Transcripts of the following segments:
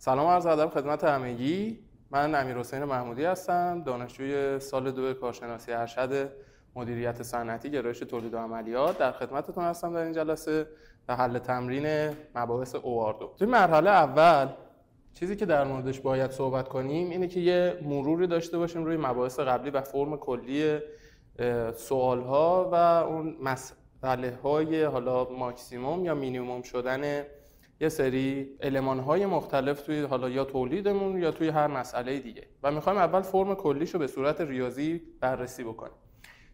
سلام عرض ادب خدمت همگی. من امیرحسین محمودی هستم، دانشجوی سال 2 کارشناسی ارشد مدیریت صنعتی گرایش تولید و عملیات. در خدمتتون هستم در این جلسه به حل تمرین مباحث OR2. توی مرحله اول چیزی که در موردش باید صحبت کنیم اینه که یه مروری داشته باشیم روی مباحث قبلی و فرم کلی سوال‌ها و اون مسئله‌های حالا ماکسیموم یا مینیموم شدن یه سری المان‌های مختلف توی حالا یا تولیدمون یا توی هر مسئله دیگه و می‌خوایم اول فرم کلیشو به صورت ریاضی بررسی بکنیم.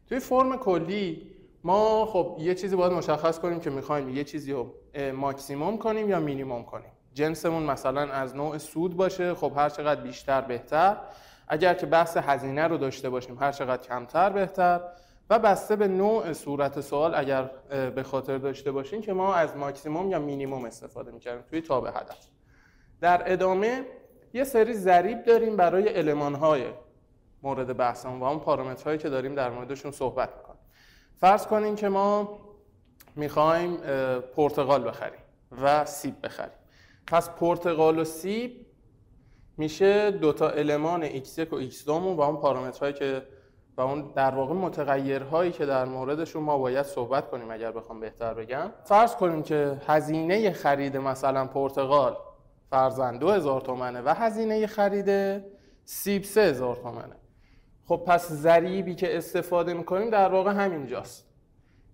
توی فرم کلی ما خب یه چیزی باید مشخص کنیم که می‌خوایم یه چیزی رو ماکسیموم کنیم یا مینیموم کنیم. جنسمون مثلا از نوع سود باشه، خب هر چقدر بیشتر بهتر. اگر که بحث هزینه رو داشته باشیم هر چقدر کمتر بهتر و بسته به نوع صورت سوال اگر به خاطر داشته باشین که ما از ماکسیموم یا مینیموم استفاده می‌کنیم توی تاب هدف. در ادامه یه سری ضریب داریم برای المان‌های مورد بحثمون و اون پارامترهایی که داریم در موردشون صحبت می‌کنیم. فرض کنیم که ما می‌خوایم پرتقال بخریم و سیب بخریم. پس پرتقال و سیب میشه دوتا المان x1 و x2 و اون پارامترهایی که و اون در واقع متغیرهایی که در موردشون ما باید صحبت کنیم اگر بخوام بهتر بگم. فرض کنیم که هزینه خرید مثلا پرتقال فرضاً 2000 تومانه و هزینه خرید سیب 3000 تومانه. خب پس ضریبی که استفاده میکنیم در واقع همینجاست.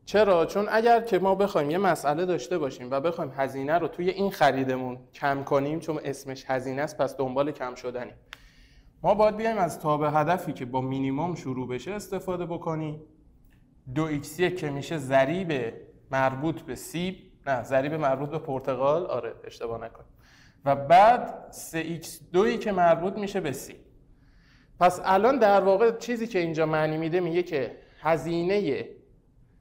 چرا؟ چون اگر که ما بخوایم یه مسئله داشته باشیم و بخوایم هزینه رو توی این خریدمون کم کنیم، چون اسمش هزینه است پس دنبال کم شدنیم، ما باید بیایم از تاب هدفی که با مینیمم شروع بشه استفاده بکنیم. 2x1 که میشه ضریب مربوط به سیب، نه ضریب مربوط به پرتقال، آره اشتباه نکنیم، و بعد 3x2 که مربوط میشه به سیب. پس الان در واقع چیزی که اینجا معنی میده میگه که هزینه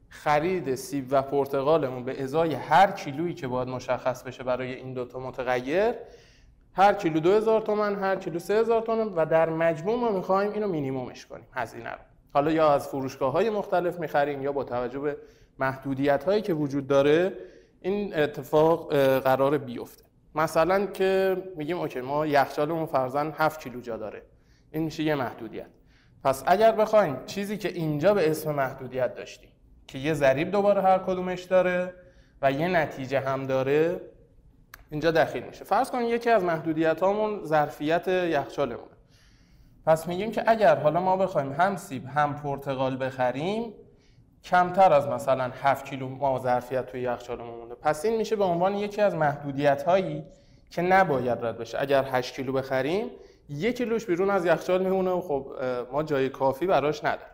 خرید سیب و پرتقالمون به ازای هر کیلویی که باید مشخص بشه برای این دوتا متغیر، هر کیلو 2000 تومان، هر کیلو 3000 تومان و در مجموع ما میخوایم اینو مینیمومش کنیم هزینه رو. حالا یا از فروشگاه‌های مختلف میخریم یا با توجه به محدودیت‌هایی که وجود داره این اتفاق قرار بیفته. مثلا که میگیم اوکی ما یخچالمون فرضاً 7 کیلو جا داره، این میشه یه محدودیت. پس اگر بخوایم چیزی که اینجا به اسم محدودیت داشتیم که یه ضریب دوباره هر کدومش داره و یه نتیجه هم داره اینجا دخیل میشه. فرض کنید یکی از محدودیت‌هامون ظرفیت یخچالمونه. پس میگیم که اگر حالا ما بخوایم هم سیب هم پرتقال بخریم کمتر از مثلا 7 کیلو ما ظرفیت توی یخچالمون مونده، پس این میشه به عنوان یکی از محدودیت‌هایی که نباید رد بشه. اگر 8 کیلو بخریم 1 کیلوش بیرون از یخچال میمونه و خب ما جای کافی براش نداریم.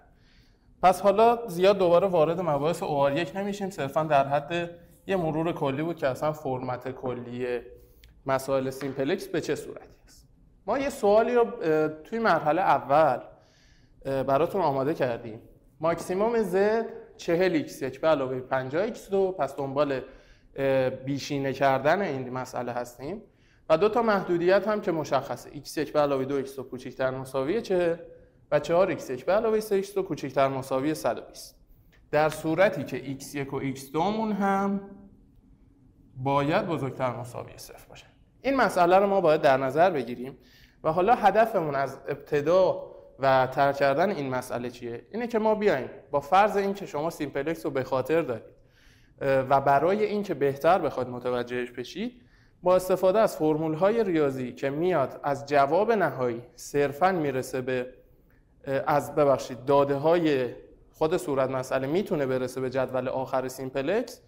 پس حالا زیاد دوباره وارد مباحث OR1 نمیشیم، صرفا در حد یه مرور کلی بود که اصلا فرمت کلی مسائل سیمپلکس به چه صورتی است. ما یه سوالی رو توی مرحله اول براتون آماده کردیم. ماکسیموم Z 40x1 به علاوه 50x2، پس دنبال بیشینه کردن این مسئله هستیم و دو تا محدودیت هم که مشخصه، x1 به علاوه 2x2 کوچکتر مساوی 40 و 4x1 به علاوه 3x2 کوچکتر مساوی 120. در صورتی که x1 و x2 مون هم باید بزرگتر مساوی 0 باشه. این مسئله رو ما باید در نظر بگیریم و حالا هدفمون از ابتدا و طرح کردن این مسئله چیه؟ اینه که ما بیایم با فرض این که شما سیمپلکس رو به خاطر دارید و برای این که بهتر بخواید متوجهش بشید با استفاده از فرمول‌های ریاضی که میاد از جواب نهایی صرفاً میرسه به داده‌های خود صورت مسئله میتونه برسه به جدول آخر سیمپلکس،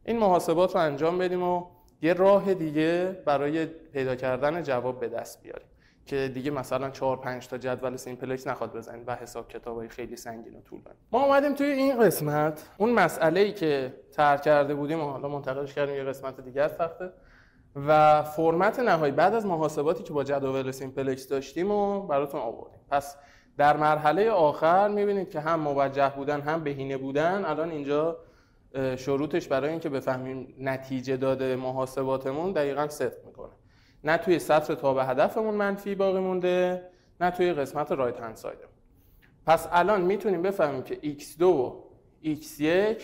این محاسبات رو انجام بدیم و یه راه دیگه برای پیدا کردن جواب به دست بیاریم که دیگه مثلا 4-5 تا جدول سیمپلکس نخواد بزنیم و حساب کتابای خیلی سنگین و طولانی. ما اومدیم توی این قسمت اون مسئله‌ای که طرح کرده بودیم و حالا منتقلش کردیم یه قسمت دیگه از تخته و فرمت نهایی بعد از محاسباتی که با جدول سیمپلکس داشتیم و براتون آوردیم. پس در مرحله آخر می‌بینید که هم موجه بودن هم بهینه بودن الان اینجا شروطش برای اینکه بفهمیم نتیجه داده محاسباتمون دقیقاً صفر میکنه. نه توی سطر تاب هدفمون منفی باقی مونده نه توی قسمت رایت هند ساید. پس الان میتونیم بفهمیم که x2 و x1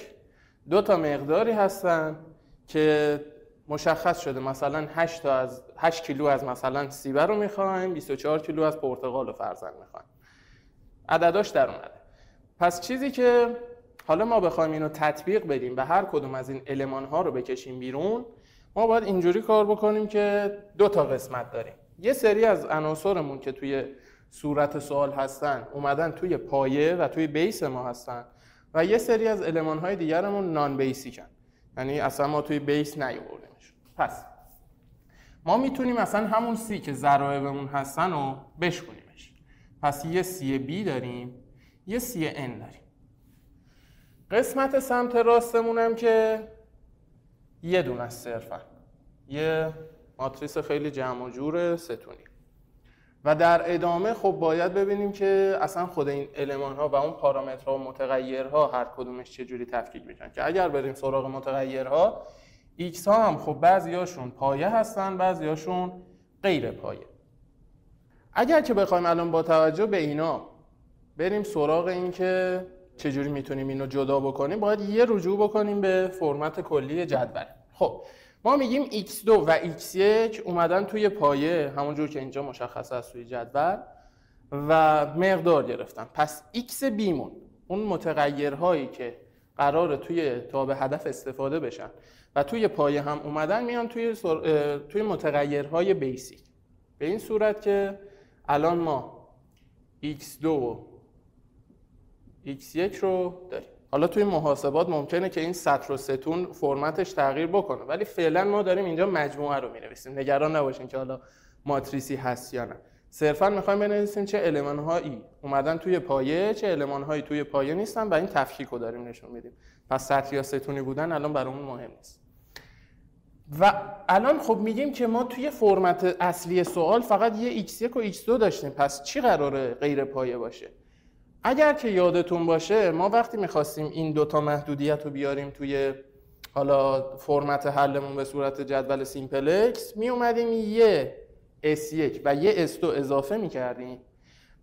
دو تا مقداری هستن که مشخص شده مثلا 8 کیلو از مثلا سیب رو میخوایم، 24 کیلو از پرتقال رو فرضاً میخوایم. عدداش در اومده. پس چیزی که حالا ما بخوایم اینو تطبیق بدیم به هر کدوم از این المان‌ها رو بکشیم بیرون، ما باید اینجوری کار بکنیم که 2 تا قسمت داریم. یه سری از عناصرمون که توی صورت سوال هستن اومدن توی پایه و توی بیس ما هستن و یه سری از المان‌های دیگرمون نان بیسیکن، یعنی اصلا ما توی بیس نیاوردیمش. پس ما میتونیم اصلا همون سی که ضرایبمون هستن رو بشکنیمش. پس یه سی بی داریم، یه سی ان داریم. قسمت سمت راستمون هم که یه دونه است صرفا، یه ماتریس خیلی جمع و جور ستونی. و در ادامه خب باید ببینیم که اصلا خود این المان‌ها و اون پارامترها و متغیرها هر کدومش چجوری تفکیک میشن، که اگر بریم سراغ متغیرها، ایکس ها هم خب بعضیاشون پایه هستن، بعضیاشون غیر پایه. اگر که بخوایم الان با توجه به اینا بریم سراغ این که چجوری میتونیم اینو جدا بکنیم، باید یه رجوع بکنیم به فرمت کلی جدول. خب ما میگیم x2 و x1 اومدن توی پایه، همونجور که اینجا مشخص است توی جدول، و مقدار گرفتن. پس x بیمون، اون متغیرهایی که قراره توی تاب هدف استفاده بشن و توی پایه هم اومدن، میان توی متغیرهای بیسیک. به این صورت که الان ما x2 و x1 رو داریم. حالا توی محاسبات ممکنه که این سطر و ستون فرمتش تغییر بکنه، ولی فعلا ما داریم اینجا مجموعه رو می‌نویسیم. نگران نباشین که حالا ماتریسی هست یا نه. صرفا می‌خوایم بنویسیم چه المان‌هایی اومدن توی پایه، چه المان‌هایی توی پایه نیستن و این تفکیک رو داریم نشون میدیم. پس سطر یا ستونی بودن الان برامون مهم نیست. و الان خب میگیم که ما توی فرمت اصلی سوال فقط یه x1 و x2 داشتیم، پس چی قراره غیر پایه باشه؟ اگر که یادتون باشه ما وقتی میخواستیم این 2 تا محدودیت رو بیاریم توی حالا فرمت حلمون به صورت جدول سیمپلکس، می اومدیم یه S1 و یه S2 اضافه میکردیم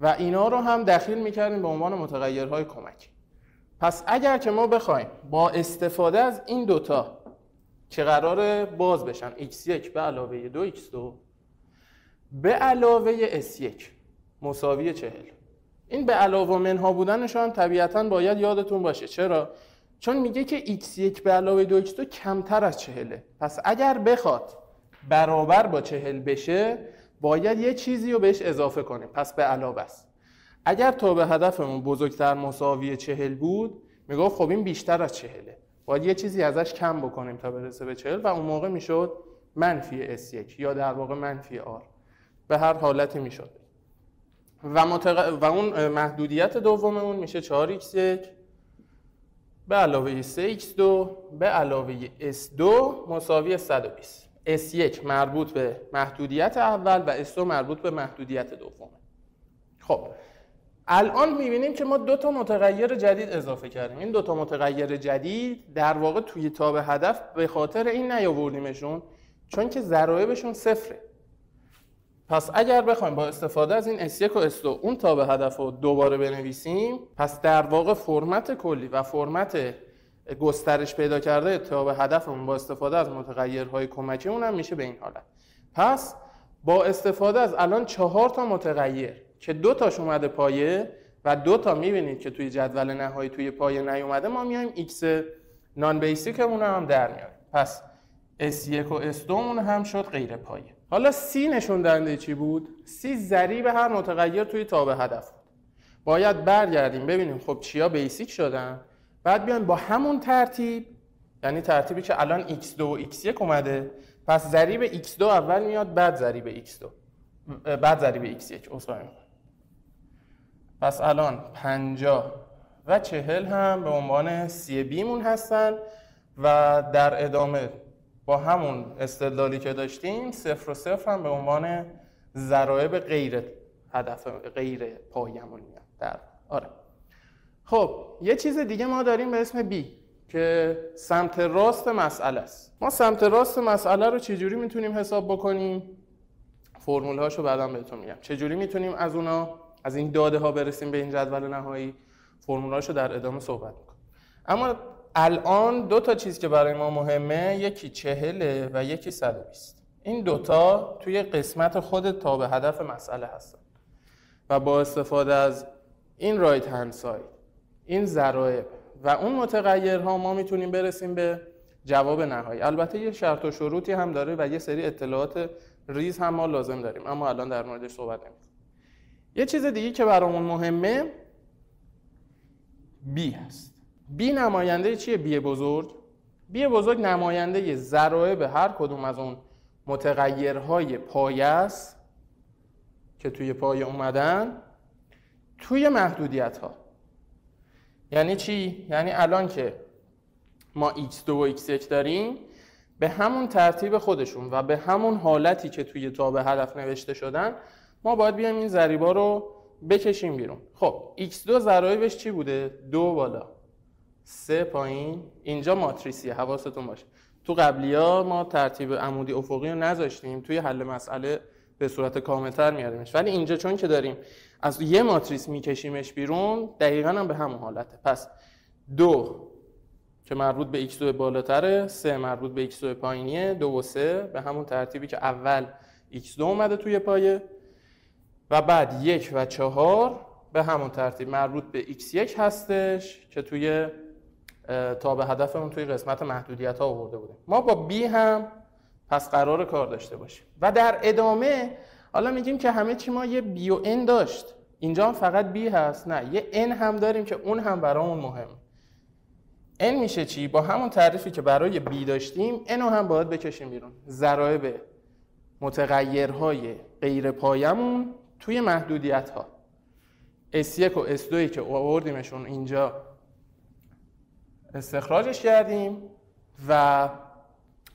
و اینا رو هم دخیل میکردیم به عنوان متغیرهای کمکی. پس اگر که ما بخوایم با استفاده از این 2 تا که قراره باز بشن x1 به علاوه 2x2 به علاوه s1 مساوی 40، این به علاوه منها بودنش هم طبیعتاً باید یادتون باشه. چرا؟ چون میگه که x1 به علاوه 2x2 کمتر از 40، پس اگر بخواد برابر با 40 بشه باید یه چیزی رو بهش اضافه کنیم، پس به علاوه است. اگر تا به هدفمون بزرگتر مساوی 40 بود میگفت خب این بیشتر از 40، باید یه چیزی ازش کم بکنیم تا برسه به 40 و اون موقع میشد منفی s1 یا در واقع منفی r، به هر حالتی میشد. و اون محدودیت دوممون میشه 4x1 به علاوه 3x2 به علاوه s2 مساوی 120. s1 مربوط به محدودیت اول و s2 مربوط به محدودیت دوم. خب الان میبینیم که ما 2 تا متغیر جدید اضافه کردیم. این 2 تا متغیر جدید در واقع توی تاب هدف به خاطر این نیاوردیمشون چون که ضرایبشون صفره. پس اگر بخوایم با استفاده از این S1 و S2 اون تاب هدف رو دوباره بنویسیم، پس در واقع فرمت کلی و فرمت گسترش پیدا کرده تاب هدفمون با استفاده از متغیرهای کمکی اون هم میشه به این حالت. پس با استفاده از الان 4 تا متغیر که 2 تاش اومده پایه و 2 تا میبینید که توی جدول نهایی توی پایه نیومده، ما میایم x نان بیسیکمون هم در میاریم. پس S1 و S2 مون هم شد غیر پایه. حالا C نشون دهنده چی بود؟ C ضریب هر متغیر توی تاب هدف بود. باید برگردیم ببینیم خب چیا بیسیک شدن، بعد بیایم با همون ترتیب، یعنی ترتیبی که الان x2 و x1 اومده، پس ضریب x2 اول میاد بعد ضریب x2 بعد ضریب x1 پس الان 50 و 40 هم به عنوان سی بی مون هستن و در ادامه با همون استدلالی که داشتیم 0 و 0 هم به عنوان ضرایب غیر هدف غیر پایه‌مون میاد. آره. خب یه چیز دیگه ما داریم به اسم B که سمت راست مسئله است. ما سمت راست مسئله رو چجوری میتونیم حساب بکنیم؟ فرمول‌هاشو بعداً بهتون میگم. چجوری میتونیم از این داده ها برسیم به این جدول نهایی؟ فرمول‌هاشو در ادامه صحبت میکنم. اما الان دو تا چیز که برای ما مهمه، یکی 40 و یکی 120. این دوتا توی قسمت خود تابع هدف مسئله هستن و با استفاده از این رایت هند ساید، این ضرایب و اون متغیرها ما میتونیم برسیم به جواب نهایی. البته یه شرط و شروطی هم داره و یه سری اطلاعات ریز هم ما لازم داریم، اما الان در موردش صحبت نمی‌کنیم. یه چیز دیگه که برامون مهمه بی هست. بی نماینده چیه؟ بی بزرگ. بی بزرگ نماینده ضرایب هر کدوم از اون متغیرهای پایه است که توی پایه اومدن توی محدودیت ها. یعنی چی؟ یعنی الان که ما x2 و x1 داریم، به همون ترتیب خودشون و به همون حالتی که توی تابع هدف نوشته شدن ما باید بیایم این ضریبا رو بکشیم بیرون. خب x2 ضرایبش چی بوده؟ 2 بالا 3 پایین. اینجا ماتریسیه، حواستون باشه. تو قبلی‌ها ما ترتیب عمودی افقی رو نذاشتیم، توی حل مسئله به صورت کامل‌تر میاریمش، ولی اینجا چون که داریم از یه ماتریس میکشیمش بیرون، دقیقاً هم به همون حالته. پس 2 که مربوط به x2 بالاتره، 3 مربوط به x2 پایینیه، 2 و 3 به همون ترتیبی که اول x2 اومده توی پایه و بعد 1 و 4 به همون ترتیب مربوط به x1 هستش که توی تابع هدفمون توی قسمت محدودیت ها آورده بودیم. ما با b هم پس قرار کار داشته باشیم و در ادامه حالا میگیم که همه چی ما یه b و n داشت، اینجا هم فقط b هست. نه، یه n هم داریم که اون هم برامون مهمه. n میشه چی؟ با همون تعریفی که برای b داشتیم n رو هم باید بکشیم بیرون. ضرایب متغیرهای غیر پایمون توی محدودیت ها S1 و S2 که آوردیمشون اینجا استخراجش کردیم و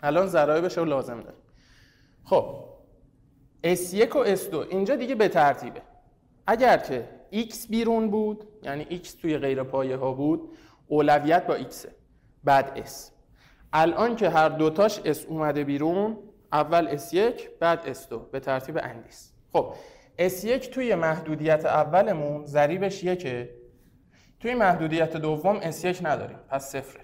الان ضرایبش رو لازم داریم. خب S1 و S2 اینجا دیگه به ترتیبه. اگر که X بیرون بود، یعنی X توی غیر پایه ها بود، اولویت با X، بعد S. الان که هر دوتاش S اومده بیرون، اول S1 بعد S2 به ترتیب اندیس. خب S1 توی محدودیت اولمون ضریبش 1، توی محدودیت دوم S1 نداریم پس 0.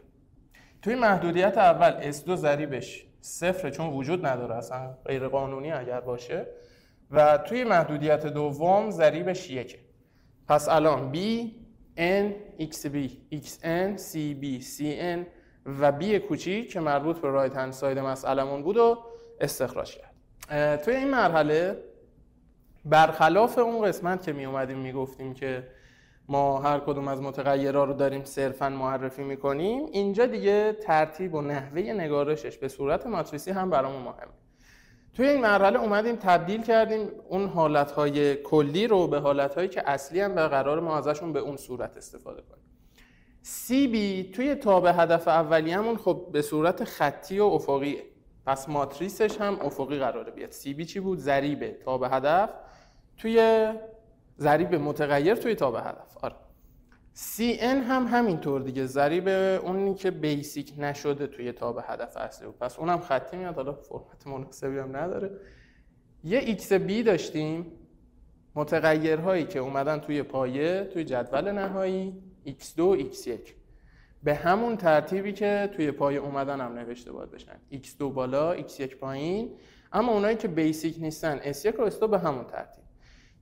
توی محدودیت اول S2 ضریبش 0 چون وجود نداره، اصلا غیر قانونی اگر باشه، و توی محدودیت دوم ضریبش 1. پس الان B N XB XN CB CN و B کوچیک که مربوط به رایت هند ساید مسئله‌مون بود و استخراج کرد. توی این مرحله برخلاف اون قسمت که می اومدیم میگفتیم که ما هر کدوم از متغیرها رو داریم صرفاً معرفی میکنیم، اینجا دیگه ترتیب و نحوه نگارشش به صورت ماتریسی هم برامون مهمه. توی این مرحله اومدیم تبدیل کردیم اون حالتهای کلی رو به حالتهایی که اصلی هم به قرار ما ازشون به اون صورت استفاده کنیم. CB توی تابع هدف اولیه‌مون خب به صورت خطی و افقیه، پس ماتریسش هم افقی قراره بیاد. CB چی بود؟ ضریب تابع هدف توی ضریب متغیر توی تابع هدف. آره. CN هم همینطور دیگه، ضریب اونی که بیسیک نشده توی تابع هدف اصلی بود، پس اونم خطی میاد. حالا فرمت مناسبی هم نداره. یه XB داشتیم، متغیرهایی که اومدن توی پایه توی جدول نهایی X2 و X1 به همون ترتیبی که توی پایه اومدن هم نوشته باید بشن، X2 بالا X1 پایین. اما اونایی که بیسیک نیستن S1 و S2 به همون ترتیب.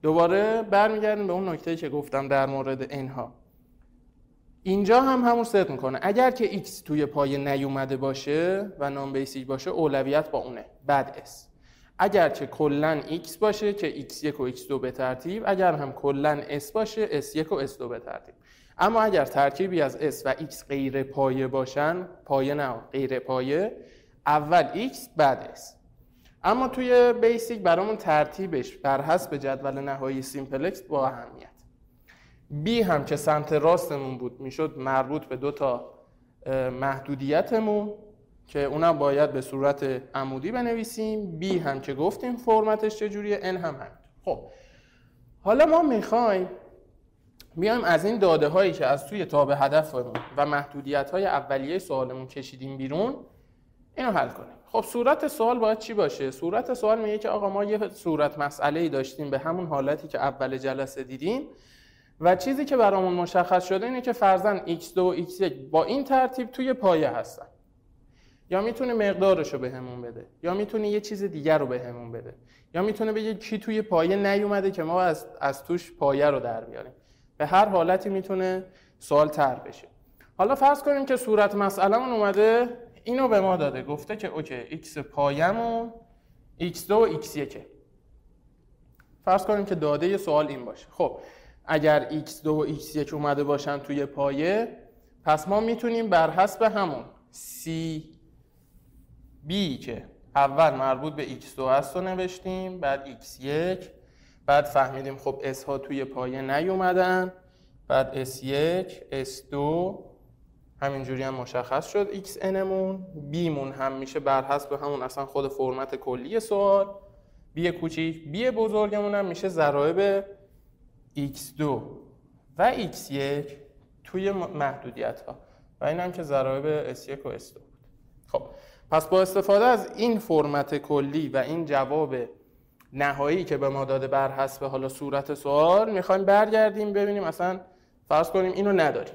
دوباره برمیگردیم به اون نکته‌ای که گفتم در مورد اینها. اینجا هم همون ست میکنه. اگر که X توی پایه نیومده باشه و نام بیسیک باشه، اولویت با اونه، بعد S. اگر که کلن X باشه که X1 و X2 به ترتیب، اگر هم کلن S باشه S1 و S2 به ترتیب. اما اگر ترکیبی از S و X غیر پایه باشن، پایه نه غیر پایه، اول X بعد S. اما توی بیسیک برامون ترتیبش بر حسب جدول نهایی سیمپلکس با اهمیت. B هم که سمت راستمون بود میشد مربوط به 2 تا محدودیتمون که اونم باید به صورت عمودی بنویسیم. B هم که گفتیم فرمتش چجوریه، N هم همین. خب حالا ما میخوایم بیایم از این داده هایی که از توی تابع هدفمون و محدودیت های اولیه سوالمون کشیدیم بیرون اینو حل کنیم. خب صورت سوال باید چی باشه؟ صورت سوال میگه که آقا ما یه صورت مسئله‌ای داشتیم به همون حالتی که اول جلسه دیدیم و چیزی که برامون مشخص شده اینه که فرضاً x2 و x1 با این ترتیب توی پایه هستن. یا میتونه مقدارش رو بهمون بده، یا میتونه یه چیز دیگر رو بهمون بده، یا میتونه بگه کی توی پایه نیومده که ما از توش پایه رو در بیاریم. به هر حالتی میتونه سوال طرح بشه. حالا فرض کنیم که صورت مسئله‌مون اومده اینو به ما داده، گفته که اوکی x پایه‌مون x2 و x1. فرض کنیم که داده یه سوال این باشه. خب اگر x2 و x1 اومده باشن توی پایه، پس ما میتونیم بر حسب همون b که اول مربوط به x2 هست رو نوشتیم، بعد x1، بعد فهمیدیم خب s ها توی پایه نیومدن، بعد s1 s2 همینجوری هم مشخص شد xn مون، b مون هم میشه بر حسب همون اصلا خود فرمت کلی سوال b کوچیک، b بزرگمون هم میشه ضرایب x2 و x1 توی محدودیت ها و این هم که ضرایب s1 و s2 بود. خب پس با استفاده از این فرمت کلی و این جواب نهایی که به ما داده بر حسب حالا صورت سوال، میخوایم برگردیم ببینیم اصلا فرض کنیم اینو نداریم،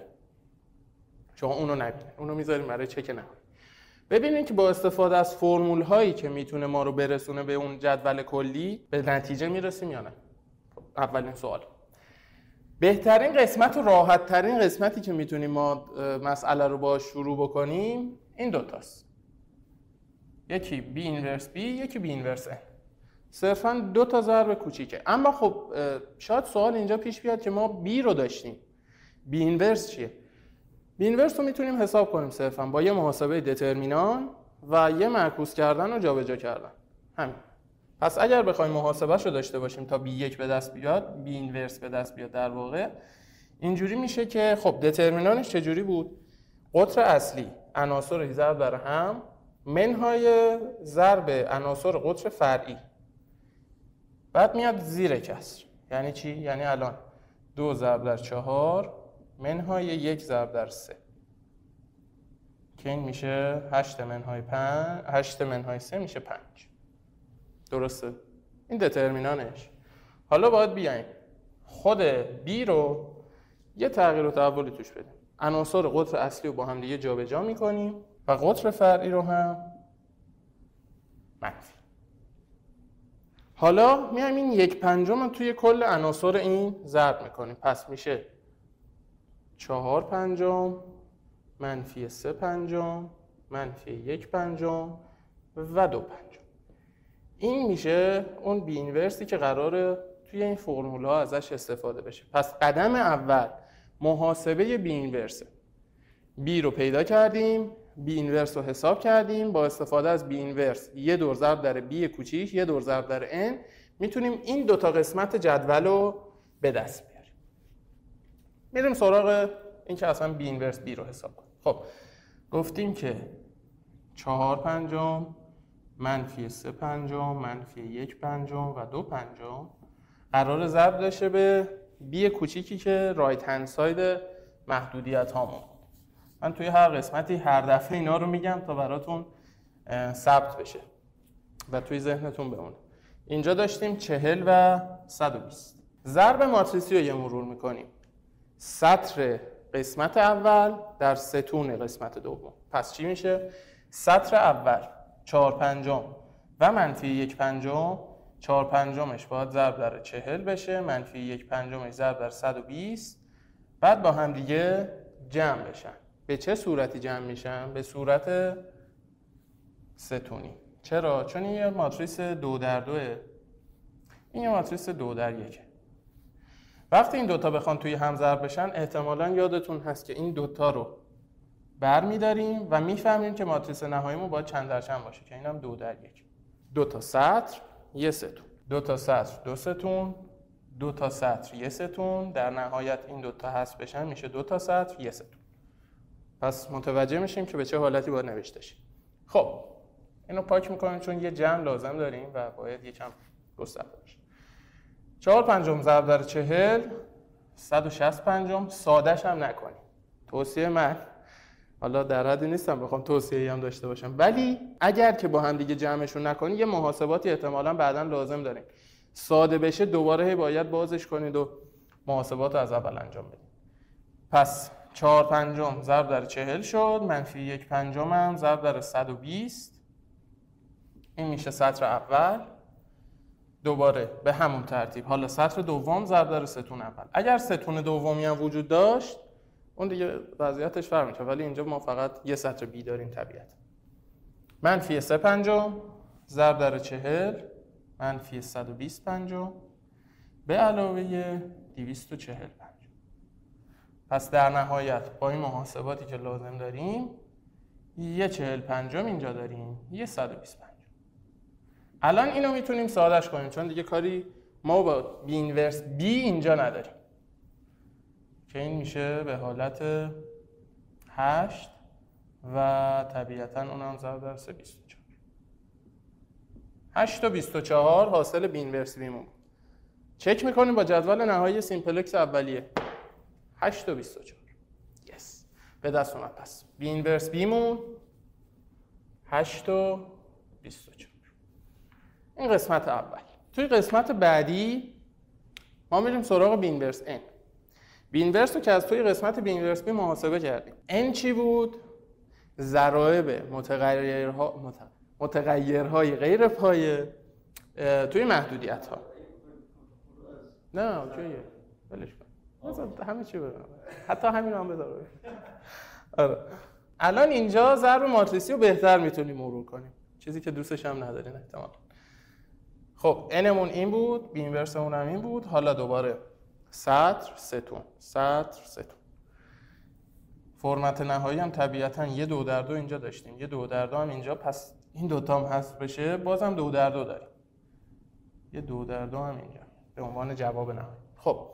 شما اونو نبینید، اونو میذاریم برای چک نهایی. ببینید که با استفاده از فرمول هایی که میتونه ما رو برسونه به اون جدول کلی به نتیجه میرسیم یا نه. اولین سوال، بهترین قسمت و راحت ترین قسمتی که میتونیم ما مسئله رو باش شروع بکنیم این دوتاست، یکی b اینورس b، یکی b اینورس n. صرفا دو تا ضرب کوچیکه. اما خب شاید سوال اینجا پیش بیاد که ما b رو داشتیم، b اینورس چیه؟ b اینورس رو میتونیم حساب کنیم صرفا با یه محاسبه دترمینان و یه معکوس کردن و جابجا کردن، همین. پس اگر بخوایم محاسبهش رو داشته باشیم تا b1 به دست بیاد، b اینورس به دست بیاد، در واقع اینجوری میشه که خب دترمینانش چجوری بود؟ قطر اصلی عناصر ضرب در هم منهای ضرب عناصر قطر فرعی، بعد میاد زیر کسر. یعنی چی؟ یعنی الان 2 ضرب در 4 منهای 1 ضرب در 3 که این میشه 8 منهای 5، 8 منهای 3 میشه 5. درسته؟ این دترمینانش. حالا باید بیایم خود b رو یه تغییر و تحولی توش بدیم. عناصر قطر اصلی رو با هم دیگه جابجا میکنیم و قطر فرعی رو هم منفی. حالا میایم این 1/5 رو توی کل عناصر این ضرب میکنیم. پس میشه 4/5 منفی 3/5 منفی 1/5 و 2/5. این میشه اون بی اینورسی که قراره توی این فرمول‌ها ازش استفاده بشه. پس قدم اول محاسبه بی اینورسه. بی رو پیدا کردیم، بی اینورس رو حساب کردیم، با استفاده از بی اینورس یه دور ضرب در بی کوچیک، یه دور ضرب در n، میتونیم این دوتا قسمت جدول رو به دست بیاریم. میریم سراغ این که اصلا بی اینورس بی رو حساب کنیم. خب گفتیم که 4/5 منفی 3/5 منفی 1/5 و 2/5 قرار ضرب داشته به بی کوچیکی که رایت هند ساید محدودیت هامون. من توی هر قسمتی هر دفعه اینا رو میگم تا براتون ثبت بشه و توی ذهنتون بمونه. اینجا داشتیم 40 و 120. ضرب ماتریسی رو یه مرور میکنیم. سطر قسمت اول در ستون قسمت دوم. پس چی میشه؟ سطر اول 4/5 و منفی 1/5، 4/5 باید ضرب در 40 بشه، منفی 1/5 ضرب در 120، بعد با هم دیگه جمع بشن. به چه صورتی جمع میشن؟ به صورت ستونی. چرا؟ چون این یه ماتریس 2x2، این یه ماتریس 2x1. وقتی این دوتا بخوان توی هم ضرب بشن، احتمالاً یادتون هست که این دوتا رو برمی‌داریم و میفهمیم که ماتریس نهاییمون باید چند در چند باشه، که اینم 2x1. دو تا سطر یه ستون، دو تا سطر دو ستون، دو تا سطر یه ستون، در نهایت این دوتا حذف بشن میشه دو تا سطر یه ستون. پس متوجه میشیم که به چه حالتی باید نوشته شه. خب اینو پاک میکنیم چون یه جمع لازم داریم و باید یکم گسترده بشه. 4/5 ضرب در 40 160/5. سادهش هم نکنیم. توصیه من، حالا در حدی نیستم بخوام توصیه‌ای هم داشته باشم، ولی اگر که با هم دیگه جمعشون نکنید یه محاسباتی احتمالاً بعداً لازم داریم. ساده بشه دوباره باید بازش کنید و محاسبات رو از اول انجام بدیم. پس 4/5 ضرب در 40 شد، منفی 1/5 هم ضرب در 120. این میشه سطر اول. دوباره به همون ترتیب حالا سطر دوم ضرب در ستون اول. اگر ستون دومی هم وجود داشت اون دیگه وضعیتش فرق می‌کنه، ولی اینجا ما فقط یه سطر بی داریم طبیعت. منفی 3/5 ضرب در 40 منفی 120/5 به علاوه 240/5. پس در نهایت با این محاسباتی که لازم داریم یه 40/5 اینجا داریم، یه 120/5. الان اینو میتونیم سادهش کنیم چون دیگه کاری ما با بی اینورس بی اینجا نداریم که این میشه به حالت 8 و طبیعتا اونم ضرب در 24. 8 و 24 حاصل بی اینورس بیمون. چک میکنیم با جدول نهایی سیمپلکس اولیه. 8 و 24. یس. به دست اومد. پس بی اینورس بیمون 8 و 24. این قسمت اول. توی قسمت بعدی ما میریم سراغ بی اینورس n. بی اینورس رو که از توی قسمت بی اینورس بی محاسبه کردیم. n چی بود؟ ضرایب متغیرهای غیر پایه توی محدودیت ها. نه اوکیه. ولش کن. همه چی بدونم. حتی همین هم بذار. آره. الان اینجا ضرب ماتریسی رو بهتر میتونیم مرور کنیم. چیزی که دوستش هم ندارین احتمال. خب nمون این بود، بی اینورسمون هم این بود. حالا دوباره سطر ستون. فرمت نهایی هم طبیعتا یه 2/2 اینجا داشتیم، یه 2/2 هم اینجا. پس این دوتا هم حذف بشه بازم 2/2 داریم، یه 2/2 هم اینجا به عنوان جواب نهایی. خب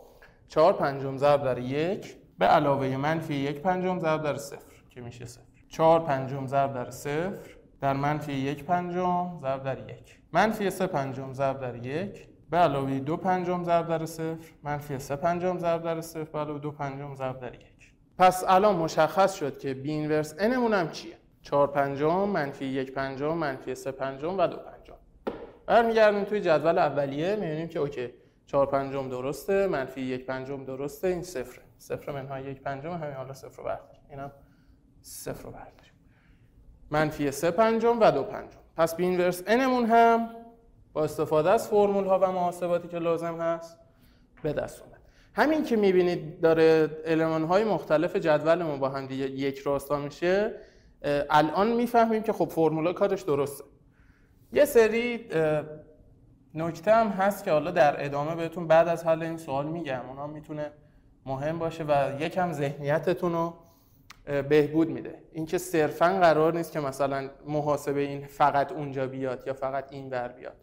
4/5 ضرب در 1 به علاوه منفی 1/5 ضرب در 0 که میشه 0. 4/5 ضرب در 0 در منفی 1/5 ضرب در 1. منفی 3/5 ضرب در 1 به علاوه 2/5 ضرب در 0 منفی 3/5 ضرب در 0 به علاوه 2/5 ضرب در 1. پس الان مشخص شد که بی اینورس n مون هم چیه؟ 4/5 منفی 1/5 منفی 3/5 و 2/5. برمیگردیم توی جدول اولیه میبینیم که اوکی 4/5 درسته، منفی 1/5 درسته، این صفره. صفر منهای 1/5 همین، حالا صفر رو برداریم. اینم صفر رو برداریم. منفی 3/5 و 2/5. پس بی اینورس n مون هم با استفاده از فرمول ها و محاسباتی که لازم هست به دست اومد. همین که میبینید داره المان های مختلف جدولمون با هم دیگه یک راستا میشه، الان میفهمیم که خب فرمولا کارش درسته. یه سری نکته هم هست که حالا در ادامه بهتون بعد از حل این سوال میگم، اونا میتونه مهم باشه و یکم ذهنیتتون رو بهبود میده. اینکه صرفاً قرار نیست که مثلا محاسبه این فقط اونجا بیاد یا فقط این ور بیاد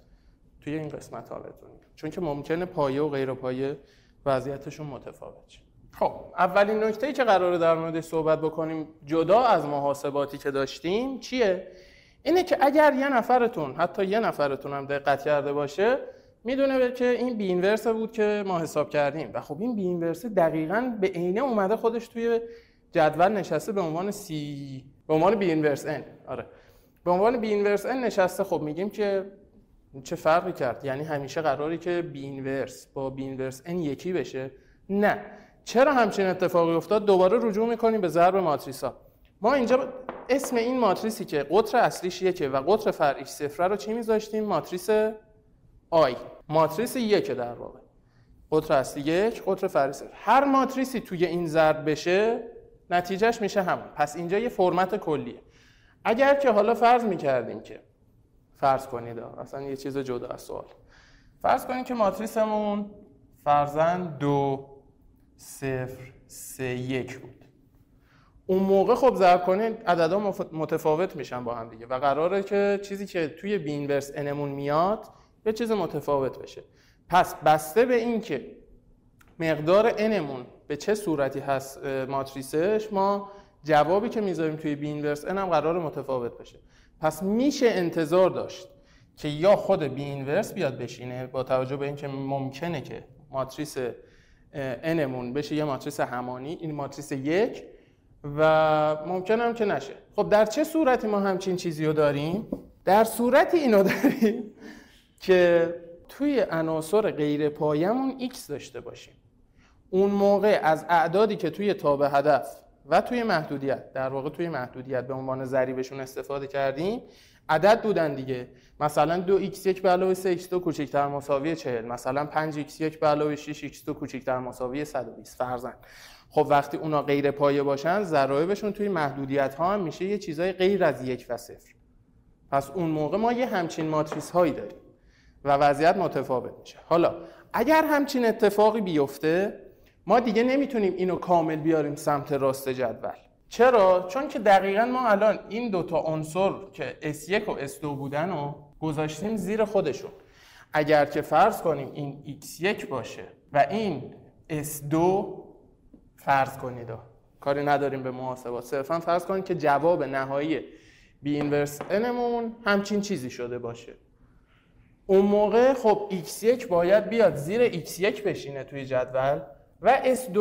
توی این قسمت ها بهتون میگم، چون که ممکنه پایه و غیر پایه وضعیتشون متفاوت شه. خب اولین نکته‌ای که قراره در موردش صحبت بکنیم جدا از محاسباتی که داشتیم چیه؟ اینه که اگر یه نفرتون، حتی یه نفرتون هم دقت کرده باشه، میدونه که این بی اینورس بود که ما حساب کردیم و خب این بی اینورس دقیقاً به عینه اومده خودش توی جدول نشسته به عنوان به عنوان بی اینورس n. آره. به عنوان بی اینورس n نشسته. خب میگیم که چه فرقی کرد؟ یعنی همیشه قراری که بی اینورس با بی اینورس n یکی بشه؟ نه. چرا همچین اتفاقی افتاد؟ دوباره رجوع میکنیم به ضرب ماتریسا. ما اینجا اسم این ماتریسی که قطر اصلیش 1 و قطر فرعیش 0 رو چی میذاشتیم؟ ماتریس I. ماتریس 1 در واقع. قطر اصلی 1، قطر فرعی 0. هر ماتریسی توی این ضرب بشه نتیجهش میشه همون. پس اینجا یه فرمت کلیه. اگر که حالا فرض میکردیم که فرض کنید اصلا یه چیز جدا از سوال، فرض کنید که ماتریسمون فرضاً 2 0 3 1 بود. اون موقع خب ضرب کنید عددها متفاوت میشن با هم دیگه و قراره که چیزی که توی بی اینورس n مون میاد یه چیز متفاوت بشه. پس بسته به این که مقدار n مون به چه صورتی هست ماتریسش، ما جوابی که میذاریم توی بی اینورس n هم قراره متفاوت بشه. پس میشه انتظار داشت که یا خود بی اینورس بیاد بشینه با توجه به اینکه ممکنه که ماتریس n مون بشه یه ماتریس همانی، این ماتریس 1، و ممکنه هم که نشه. خب در چه صورتی ما همچین چیزی رو داریم؟ در صورتی اینو داریم که توی عناصر غیر پایه‌مون x داشته باشیم. اون موقع از اعدادی که توی تابع هدف و توی محدودیت، در واقع توی محدودیت به عنوان ضریبشون استفاده کردیم، عدد بودن دیگه. مثلا 2x1 به علاوه 3x2 کوچکتر مساوی 40، مثلا 5x1 به علاوه 6x2 کوچکتر مساوی 120 فرضاً. خب وقتی اونا غیر پایه باشن، ضرایبشون توی محدودیت ها هم میشه یه چیزای غیر از 1 و 0. پس اون موقع ما یه همچین ماتریس هایی داریم و وضعیت متفاوت میشه. حالا اگر همچین اتفاقی بیفته، ما دیگه نمیتونیم اینو کامل بیاریم سمت راست جدول. چرا؟ چون که دقیقاً ما الان این دوتا عنصر که S1 و S2 بودن رو گذاشتیم زیر خودشون. اگر که فرض کنیم این X1 باشه و این S2، فرض کنید کاری نداریم به محاسبات، صرفا فرض کنید که جواب نهایی B اینورس N مون همچین چیزی شده باشه. اون موقع خب X1 باید بیاد زیر X1 بشینه توی جدول و S2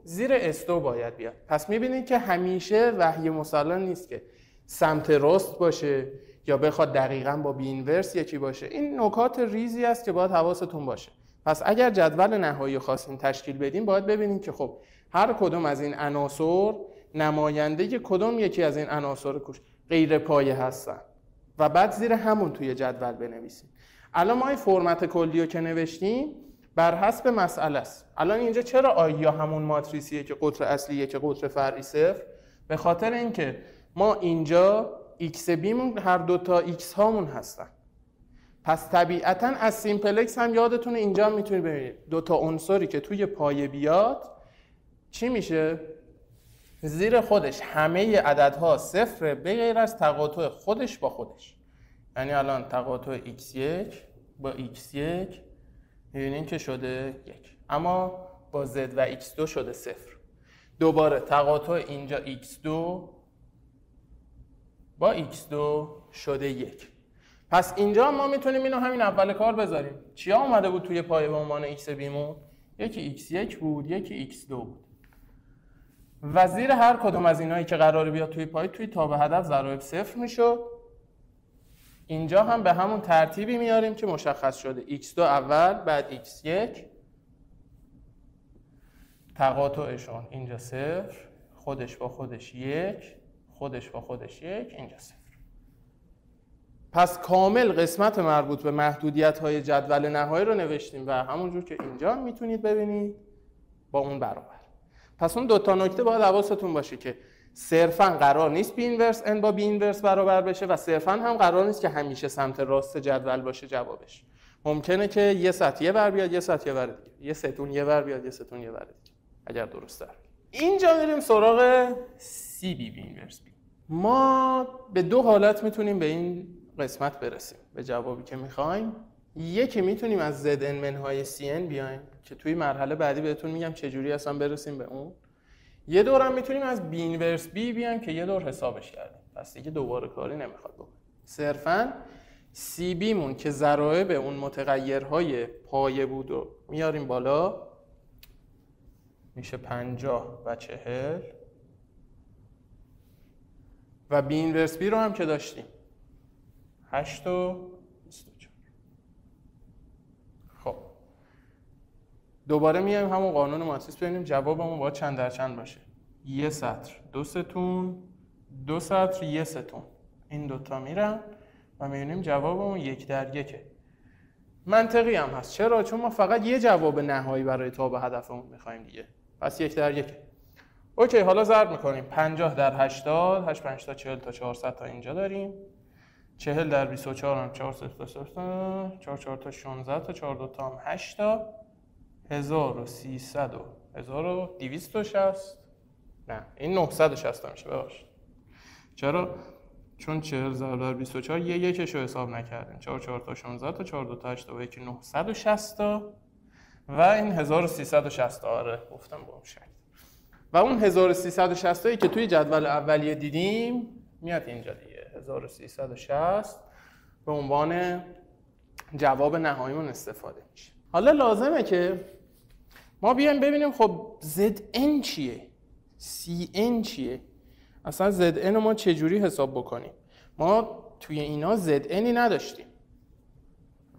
زیر S2 باید بیاد. پس میبینید که همیشه وحی مسلم نیست که سمت راست باشه یا بخواد دقیقاً با بی اینورس یکی باشه. این نکات ریزی است که باید حواستون باشه. پس اگر جدول نهایی خواستین تشکیل بدین، باید ببینید که خب هر کدوم از این عناصر نماینده کدوم یکی از این عناصر غیر پایه هستن و بعد زیر همون توی جدول بنویسید. الان ما این فرمت کلی رو که نوشتیم بر حسب مسئله است. الان اینجا چرا آیا همون ماتریسیه که قطر اصلیه که قطر فرعی 0؟ به خاطر اینکه ما اینجا x بیمون هر دوتا x هامون هستن. پس طبیعتاً از سیمپلکس هم یادتونه اینجا میتونید ببینید دوتا عنصری که توی پایه بیاد چی میشه؟ زیر خودش همه عددها صفر به غیر از تقاطع خودش با خودش. یعنی الان تقاطع x1 با x1 میبینین که شده 1، اما با z و x2 شده 0. دوباره تقاطع اینجا x2 با x2 شده 1. پس اینجا ما میتونیم اینو همین اول کار بذاریم. چیا اومده بود توی پایه به عنوان x بیمون؟ یکی x1 بود، یکی x2 بود. و زیر هر کدوم از اینایی که قراره بیاد توی پایه توی تابع هدف ضرایب 0 میشد. اینجا هم به همون ترتیبی میاریم که مشخص شده. x2 اول، بعد x1، تقاطعشون اینجا 0، خودش با خودش 1، خودش با خودش 1، اینجا 0. پس کامل قسمت مربوط به محدودیت‌های جدول نهایی رو نوشتیم و همونجور که اینجا میتونید ببینید با اون برابر. پس اون دوتا نکته باید حواستون باشه که صرفاً قرار نیست بی اینورس n با بی اینورس برابر بشه و صرفاً هم قرار نیست که همیشه سمت راست جدول باشه جوابش. ممکنه که یه سطح یه ور بیاد، یه سطح یه ور دیگه، یه ستون یه ور بیاد، یه ستون یه ور دیگه، اگر درسته. اینجا میریم سراغ سی بی اینورس بی. ما به دو حالت میتونیم به این قسمت برسیم، به جوابی که میخوایم. یکی میتونیم از ZN منهای CN بیایم که توی مرحله بعدی بهتون میگم چجوری اصلا برسیم به اون. یه دور هم میتونیم از بی اینورس بی بیایم که یه دور حسابش کردیم، پس دیگه دوباره کاری نمیخواد بکنیم. صرفاً سی بی مون که ضرایب اون متغیرهای پایه بود و میاریم بالا، میشه 50 و 40 و بی اینورس بی رو هم که داشتیم 8 و 24. خب دوباره میایم همون قانون ماتریس ببینیم جوابمون باید چند در چند باشه. یه سطر دو ستون، دو سطر یه ستون، این دوتا میرن و میبینیم جوابمون 1 در 1. منطقی هم هست. چرا؟ چون ما فقط یه جواب نهایی برای تابع هدفمون میخوایم دیگه. پس 1 در 1. اوکی، حالا ضرب میکنیم. 50 در 80، 8 5 تا 40 تا 400 تا اینجا داریم. 40 در 24 هم 400 تا 4 4 تا 16 تا 4 2 تا هم 8 تا 1300 و 1260. نه این 960 تا میشه. ببخشید. چرا؟ چون 40 ضرب در 24 یه یکش رو حساب نکردیم. 4 4 تا 16 تا 4 2 تا 8 و 1 960 تا و این 1360 تا. آره گفتم با اون شکل. و اون 1360 تایی که توی جدول اولیه دیدیم میاد اینجا دیگه. 1360 به عنوان جواب نهاییمون استفاده میشه. حالا لازمه که ما بیایم ببینیم خب ZN چیه؟ CN چیه؟ اصلا ZN رو ما چجوری حساب بکنیم؟ ما توی اینا ZNی نداشتیم،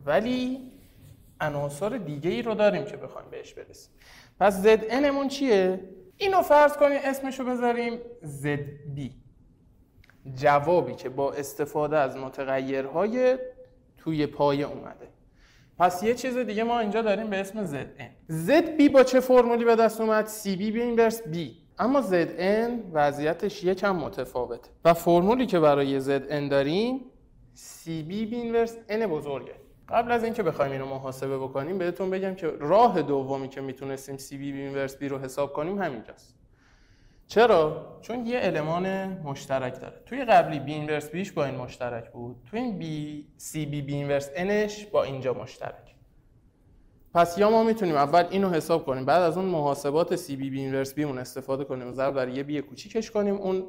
ولی عناصر دیگه ای رو داریم که بخوایم بهش برسیم. پس Zn مون چیه؟ اینو فرض کنیم اسمشو بذاریم Zb، جوابی که با استفاده از متغیرهای توی پایه اومده. پس یه چیز دیگه ما اینجا داریم به اسم Zn. Zb با چه فرمولی به دست اومد؟ Cb به اینورس b. اما Zn وضعیتش یکم متفاوته و فرمولی که برای Zn داریم Cb به اینورس n بزرگه. قبل از اینکه بخوایم اینو محاسبه بکنیم بهتون بگم که راه دومی که میتونستیم Cb به اینورس b رو حساب کنیم همینجاست. چرا؟ چون یه المان مشترک داره. توی قبلی b اینورس bش با این مشترک بود. توی این Cb به اینورس nش با اینجا مشترک. پس یا ما میتونیم اول اینو حساب کنیم، بعد از اون محاسبات Cb به اینورس b مون استفاده کنیم و ضرب در یه b کوچیکش کنیم، اون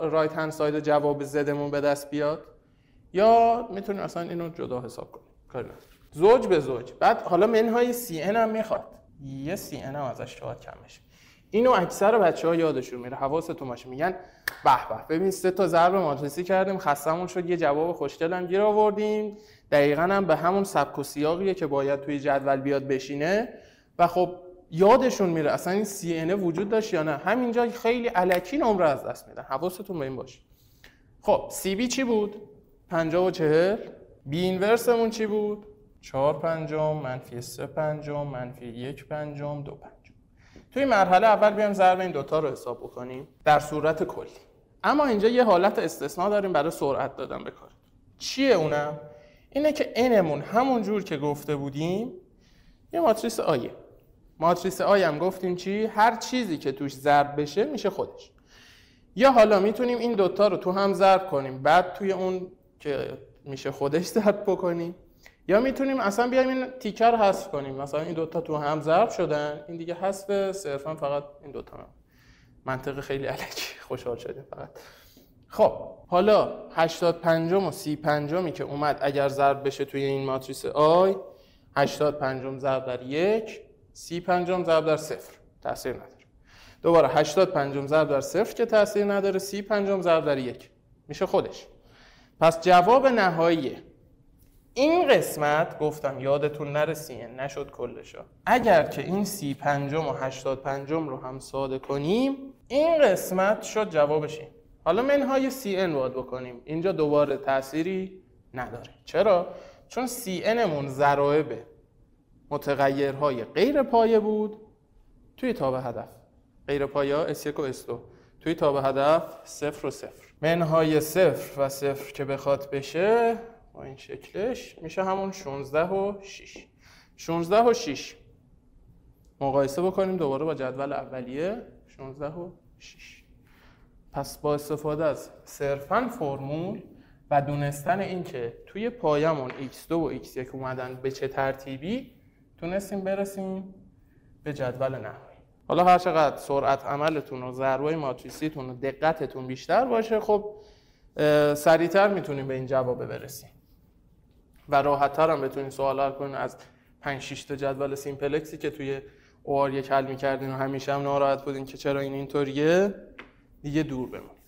رایت هند ساید جواب زدمون به دست بیاد، یا میتونیم اصلا اینو جدا حساب کنیم. کاری نداره. زوج به زوج. بعد حالا منهای Cn هم میخواد. یه Cn هم ازش باید کم بشه. اینو اکثر بچه‌ها یادشون میره، حواستون باشه. میگن به به ببین 3 تا ضرب ماتریسی کردیم، خستمون شد، یه جواب خوشگل هم گیر آوردیم، دقیقاً هم به همون سبک و سیاقیه که باید توی جدول بیاد بشینه. و خب یادشون میره اصلا این Cn وجود داشت یا نه. همینجا خیلی الکی نمره از دست میدن. حواستون به این باشه. خب Cb چی بود؟ 50 و 40. b اینورسمون چی بود؟ 4 پنجم منفی 3 پنجم منفی 1 پنجم 2 پنجم. توی مرحله اول بیایم ضرب این دوتا رو حساب بکنیم در صورت کلی. اما اینجا یه حالت استثناء داریم برای سرعت دادن به کار. چیه اونم؟ اینه که nمون همون جور که گفته بودیم یه ماتریس آیه. ماتریس آیه هم گفتیم چی؟ هر چیزی که توش ضرب بشه میشه خودش. یا حالا میتونیم این دوتا رو تو هم ضرب کنیم بعد توی اون که میشه خودش ضرب بکنیم، یا میتونیم اصلا بیایم این تیکر رو حذف کنیم. مثلا این دوتا تو هم ضرب شدن، این دیگه حذف، صرفا فقط این دوتا هم. منطق خیلی الکی، خوشحال شدیم فقط. خب حالا 85 و 35 که اومد اگر ضرب بشه توی این ماتریس آی، 85 ضرب در 1، 35 ضرب در 0 تاثیر نداره. دوباره 85 ضرب در 0 که تاثیر نداره، 35 ضرب در 1 میشه خودش. پس جواب نهایی این قسمت گفتم یادتون نره Cn نشد کلشا. اگر که این 35 و 85 رو هم ساده کنیم این قسمت شد جوابش این. حالا منهای Cn باید بکنیم. اینجا دوباره تأثیری نداره. چرا؟ چون Cn مون ضرایب متغیرهای غیر پایه بود توی تاب هدف. غیر پایه S1 و S2 توی تاب هدف 0 و 0. منهای 0 و 0 که بخواد بشه با این شکلش میشه همون 16 و 6. 16 و 6 مقایسه بکنیم دوباره با جدول اولیه. 16 و 6. پس با استفاده از صرفاً فرمول و دونستن این که توی پایمون x2 و x1 اومدن به چه ترتیبی تونستیم برسیم به جدول نهایی. حالا هر چقدر سرعت عملتون و ضربای ماتریسیتون و دقتتون بیشتر باشه خب سریعتر میتونیم به این جواب برسیم و راحت‌تر هم بتونیم سوال حل کنیم از 5-6 تا جدول سیمپلکسی که توی OR1 حل می‌کردین و همیشه هم ناراحت بودین که چرا این اینطوریه دیگه دور بمونید.